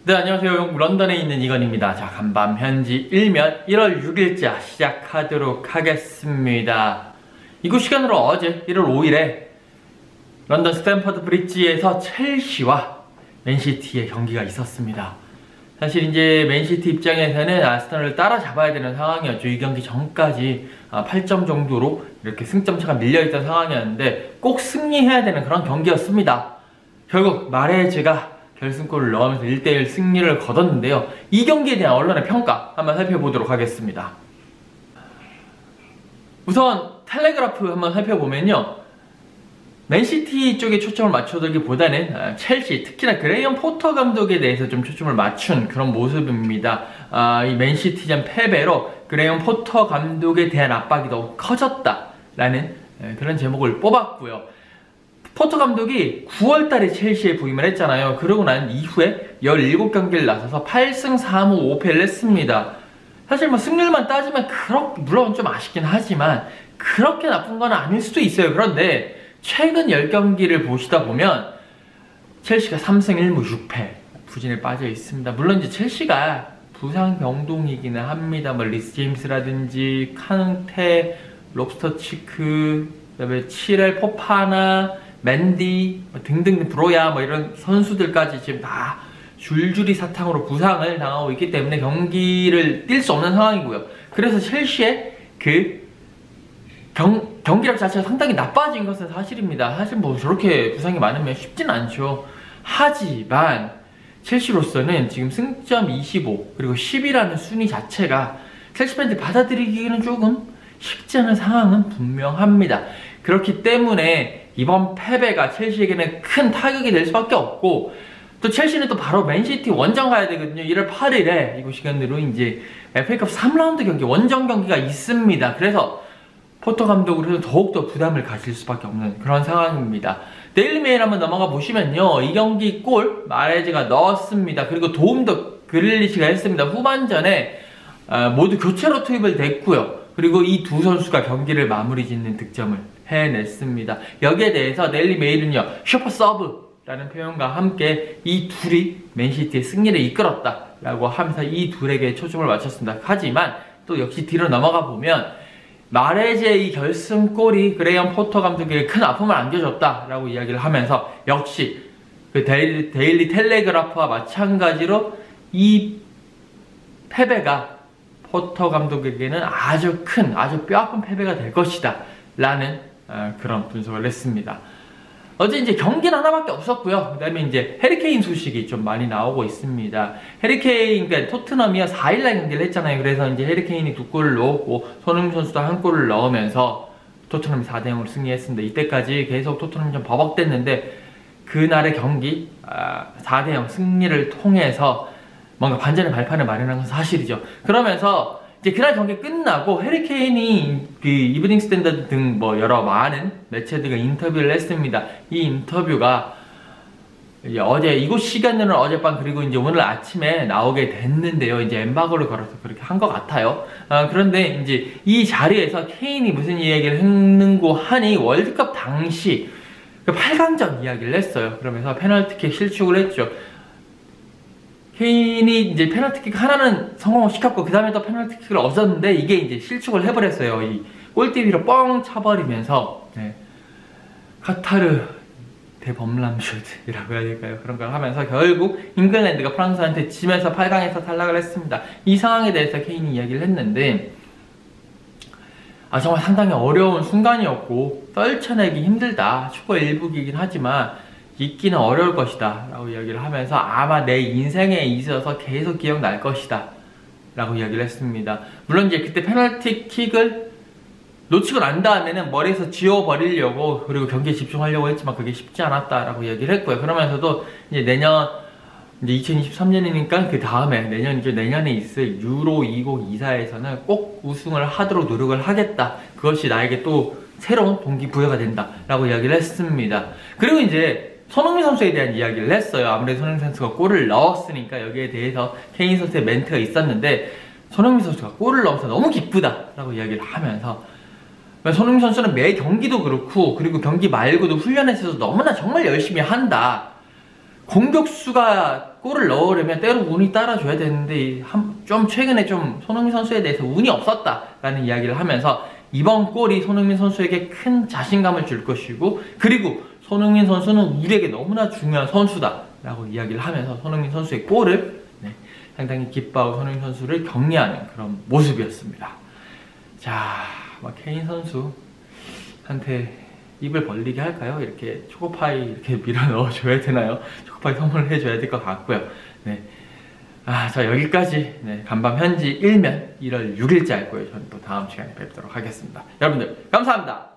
네, 안녕하세요. 영국 런던에 있는 이건입니다. 자, 간밤 현지 일면 1월 6일자 시작하도록 하겠습니다. 이곳 시간으로 어제 1월 5일에 런던 스탠퍼드 브릿지에서 첼시와 맨시티의 경기가 있었습니다. 사실 이제 맨시티 입장에서는 아스널을 따라잡아야 되는 상황이었죠. 이 경기 전까지 8점 정도로 이렇게 승점차가 밀려있던 상황이었는데 꼭 승리해야 되는 그런 경기였습니다. 결국 마레즈가 결승골을 넣으면서 1대1 승리를 거뒀는데요. 이 경기에 대한 언론의 평가 한번 살펴보도록 하겠습니다. 우선 텔레그라프 한번 살펴보면요, 맨시티 쪽에 초점을 맞춰두기보다는 첼시, 특히나 그레이엄 포터 감독에 대해서 좀 초점을 맞춘 그런 모습입니다. 이 맨시티전 패배로 그레이엄 포터 감독에 대한 압박이 더욱 커졌다라는 그런 제목을 뽑았고요. 포터 감독이 9월달에 첼시에 부임을 했잖아요. 그러고 난 이후에 17경기를 나서서 8승 4무 5패를 했습니다. 사실 뭐 승률만 따지면 물론 좀 아쉽긴 하지만 그렇게 나쁜 건 아닐 수도 있어요. 그런데 최근 10경기를 보시다 보면 첼시가 3승 1무 6패 부진에 빠져 있습니다. 물론 이제 첼시가 부상 병동이기는 합니다. 뭐 리스 제임스라든지 카능테, 롭스터 치크, 그다음에 치렐 포파나, 맨디 등등, 브로야 뭐 이런 선수들까지 지금 다 줄줄이 사탕으로 부상을 당하고 있기 때문에 경기를 뛸 수 없는 상황이고요. 그래서 첼시의 그 경기력 자체가 상당히 나빠진 것은 사실입니다. 사실 뭐 저렇게 부상이 많으면 쉽진 않죠. 하지만 첼시로서는 지금 승점 25 그리고 10이라는 순위 자체가 첼시 팬들 받아들이기는 조금 쉽지 않은 상황은 분명합니다. 그렇기 때문에 이번 패배가 첼시에게는 큰 타격이 될 수밖에 없고, 또 첼시는 또 바로 맨시티 원정 가야 되거든요. 1월 8일에 이곳 시간으로 이제 FA컵 3라운드 경기, 원정 경기가 있습니다. 그래서 포터 감독으로서 더욱더 부담을 가질 수밖에 없는 그런 상황입니다. 데일리 메일 한번 넘어가 보시면요, 이 경기 골 마레즈가 넣었습니다. 그리고 도움도 그릴리시가 했습니다. 후반전에 모두 교체로 투입을 됐고요. 그리고 이 두 선수가 경기를 마무리 짓는 득점을 해냈습니다. 여기에 대해서 데일리 메일은요, 슈퍼 서브라는 표현과 함께 이 둘이 맨시티의 승리를 이끌었다 라고 하면서 이 둘에게 초점을 맞췄습니다. 하지만 또 역시 뒤로 넘어가 보면 마레즈의 이 결승골이 그레이엄 포터 감독에게 큰 아픔을 안겨줬다 라고 이야기를 하면서, 역시 그 데일리 텔레그라프와 마찬가지로 이 패배가 포터 감독에게는 아주 뼈아픈 패배가 될 것이다 라는 그런 분석을 했습니다. 어제 이제 경기는 하나밖에 없었고요. 그 다음에 이제 해리케인 소식이 좀 많이 나오고 있습니다. 해리케인, 그러니까 토트넘이요 4일날 경기를 했잖아요. 그래서 이제 해리케인이 2골을 넣었고 손흥민 선수도 1골을 넣으면서 토트넘이 4대0으로 승리했습니다. 이때까지 계속 토트넘이 좀 버벅댔는데 그날의 경기 4대0 승리를 통해서 뭔가 반전의 발판을 마련한 건 사실이죠. 그러면서 이제 그날 경기 끝나고 해리케인이 그 이브닝 스탠더드 등 뭐 여러 많은 매체들과 인터뷰를 했습니다. 이 인터뷰가 이제 어제 이곳 시간으로는 어젯밤 그리고 이제 오늘 아침에 나오게 됐는데요. 이제 엠바고를 걸어서 그렇게 한 것 같아요. 그런데 이제 이 자리에서 케인이 무슨 이야기를 했는고 하니 월드컵 당시 그 8강전 이야기를 했어요. 그러면서 페널티킥 실축을 했죠. 케인이 이제 페널티킥 하나는 성공시켰고 그 다음에 또 페널티킥을 얻었는데 이게 이제 실축을 해버렸어요. 이 골대 위로 뻥 차버리면서 카타르 대범람슛이라고 해야 될까요? 그런 걸 하면서 결국 잉글랜드가 프랑스한테 지면서 8강에서 탈락을 했습니다. 이 상황에 대해서 케인이 이야기를 했는데 정말 상당히 어려운 순간이었고 떨쳐내기 힘들다. 축구의 일부이긴 하지만 잊기는 어려울 것이다 라고 이야기를 하면서 아마 내 인생에 있어서 계속 기억날 것이다 라고 이야기를 했습니다. 물론 이제 그때 페널티킥을 놓치고 난 다음에는 머리에서 지워버리려고 그리고 경기에 집중하려고 했지만 그게 쉽지 않았다 라고 이야기를 했고요. 그러면서도 이제 내년 이제 2023년이니까 그 다음에 내년에 있을 유로 2024에서는 꼭 우승을 하도록 노력을 하겠다. 그것이 나에게 또 새로운 동기부여가 된다 라고 이야기를 했습니다. 그리고 이제 손흥민 선수에 대한 이야기를 했어요. 아무래도 손흥민 선수가 골을 넣었으니까 여기에 대해서 케인 선수의 멘트가 있었는데, 손흥민 선수가 골을 넣어서 너무 기쁘다 라고 이야기를 하면서, 손흥민 선수는 매 경기도 그렇고 그리고 경기 말고도 훈련에서 너무나 정말 열심히 한다. 골을 넣으려면 때로 운이 따라줘야 되는데 좀 최근에 좀 손흥민 선수에 대해서 운이 없었다라는 이야기를 하면서 이번 골이 손흥민 선수에게 큰 자신감을 줄 것이고, 그리고 손흥민 선수는 우리에게 너무나 중요한 선수다라고 이야기를 하면서 손흥민 선수의 골을 상당히 기뻐하고 손흥민 선수를 격려하는 그런 모습이었습니다. 자, 케인 선수한테 입을 벌리게 할까요? 이렇게 초코파이 이렇게 밀어 넣어줘야 되나요? 초코파이 선물을 해줘야 될 것 같고요. 네. 자, 여기까지 간밤 현지 1면 1월 6일째 할 거예요. 저는 또 다음 시간에 뵙도록 하겠습니다. 여러분들 감사합니다.